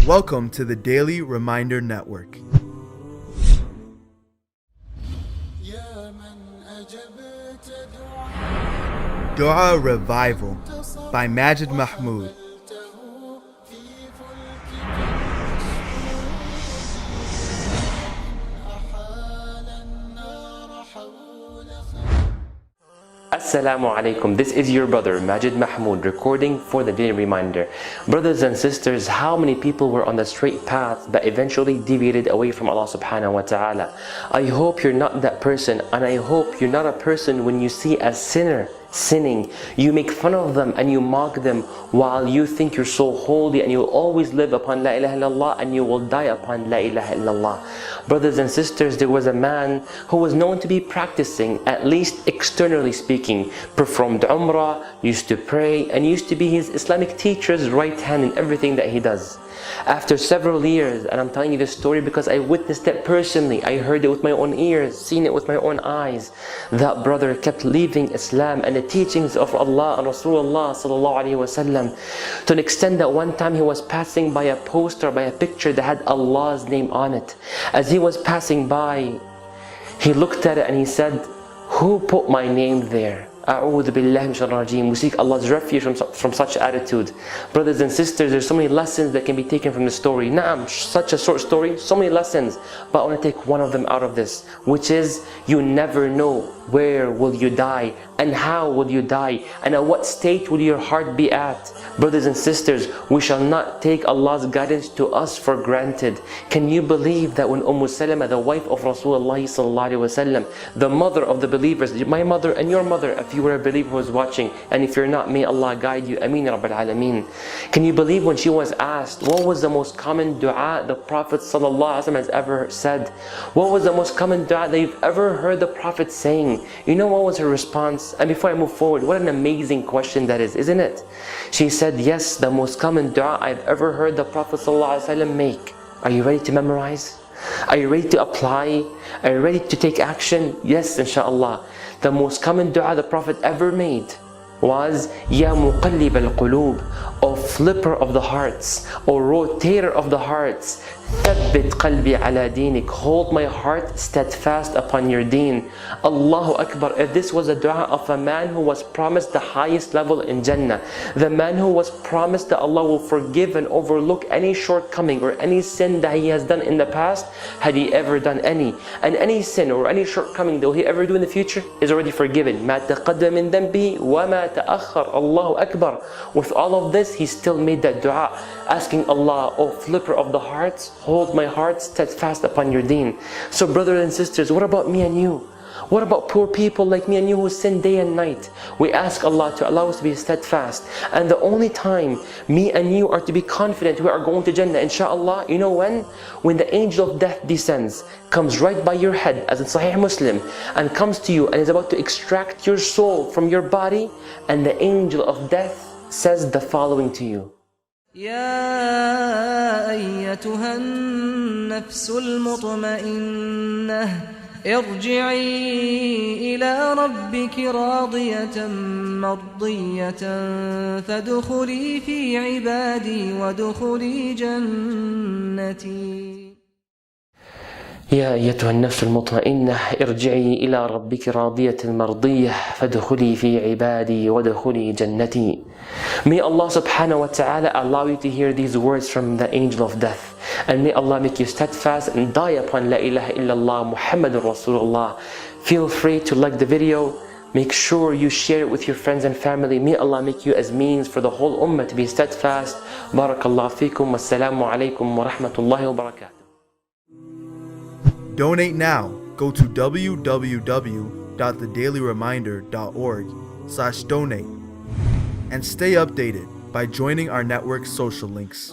Welcome to the Daily Reminder Network. Dua Revival by Majed Mahmoud. Assalamu alaikum. This is your brother Majed Mahmoud recording for the Daily Reminder. Brothers and sisters, how many people were on the straight path but eventually deviated away from Allah subhanahu wa ta'ala? I hope you're not that person, and I hope you're not a person when you see a sinner sinning, you make fun of them and you mock them while you think you're so holy and you'll always live upon La ilaha illallah and you will die upon La ilaha illallah. Brothers and sisters, there was a man who was known to be practicing, at least externally speaking, performed Umrah, used to pray, and used to be his Islamic teacher's right hand in everything that he does. After several years, and I'm telling you this story because I witnessed it personally, I heard it with my own ears, seen it with my own eyes, that brother kept leaving Islam and the teachings of Allah and Rasulullah sallallahu alaihi wasallam, to an extent that one time he was passing by a poster, by a picture that had Allah's name on it. As he was passing by, he looked at it and he said, "Who put my name there?" A'udhu billahi minash shaitanir rajeem. We seek Allah's refuge from such attitude. Brothers and sisters, there's so many lessons that can be taken from the story. Naam, such a short story, so many lessons. But I want to take one of them out of this, which is, you never know where will you die and how will you die and at what state will your heart be at. Brothers and sisters, we shall not take Allah's guidance to us for granted. Can you believe that when Salama, the wife of Rasulullah sallallahu alaihi wasallam, the mother of the believers, my mother and your mother, if you were a believer who was watching, and if you're not, may Allah guide you, Ameen Rabbil Alameen. Can you believe when she was asked what was the most common dua the Prophet sallallahu alaihi wasallam has ever said? What was the most common dua that you've ever heard the Prophet saying? You know what was her response? And before I move forward, what an amazing question that is, isn't it? She said, yes, the most common dua I've ever heard the Prophet ﷺ make. Are you ready to memorize? Are you ready to apply? Are you ready to take action? Yes, inshallah. The most common dua the Prophet ever made was, Ya muqallib al-qulub, O flipper of the hearts, O rotator of the hearts, Thabbit qalbi ala dinik, hold my heart steadfast upon your deen. Allahu Akbar. If this was a dua of a man who was promised the highest level in Jannah, the man who was promised that Allah will forgive and overlook any shortcoming or any sin that he has done in the past, had he ever done any, and any sin or any shortcoming that he ever do in the future is already forgiven. Ma taqaddama min dhanbihi wa ma ta'akhkhar. Allahu Akbar. With all of this, he still made that dua, asking Allah, O flipper of the hearts, hold my heart steadfast upon your deen. So brothers and sisters, what about me and you? What about poor people like me and you who sin day and night? We ask Allah to allow us to be steadfast. And the only time me and you are to be confident we are going to Jannah, inshallah, you know when? When the angel of death descends, comes right by your head, as in Sahih Muslim, and comes to you and is about to extract your soul from your body, and the angel of death says the following to you. يا أيتها النفس المطمئنة ارجعي إلى ربك راضية مرضية فادخلي في عبادي وادخلي جنتي. يا أيتها النفس المطمئنة ارجعي إلى ربك راضية مرضية فادخلي في عبادي وادخلي جنتي. May Allah subhanahu wa ta'ala allow you to hear these words from the angel of death, and may Allah make you steadfast and die upon La ilaha illallah Muhammadur Rasulullah. Feel free to like the video. Make sure you share it with your friends and family. May Allah make you as means for the whole ummah to be steadfast. Barakallahu feekum. Wassalamu alaikum wa rahmatullahi wa barakatuh. Donate now. Go to www.thedailyreminder.org/donate and stay updated by joining our network's social links.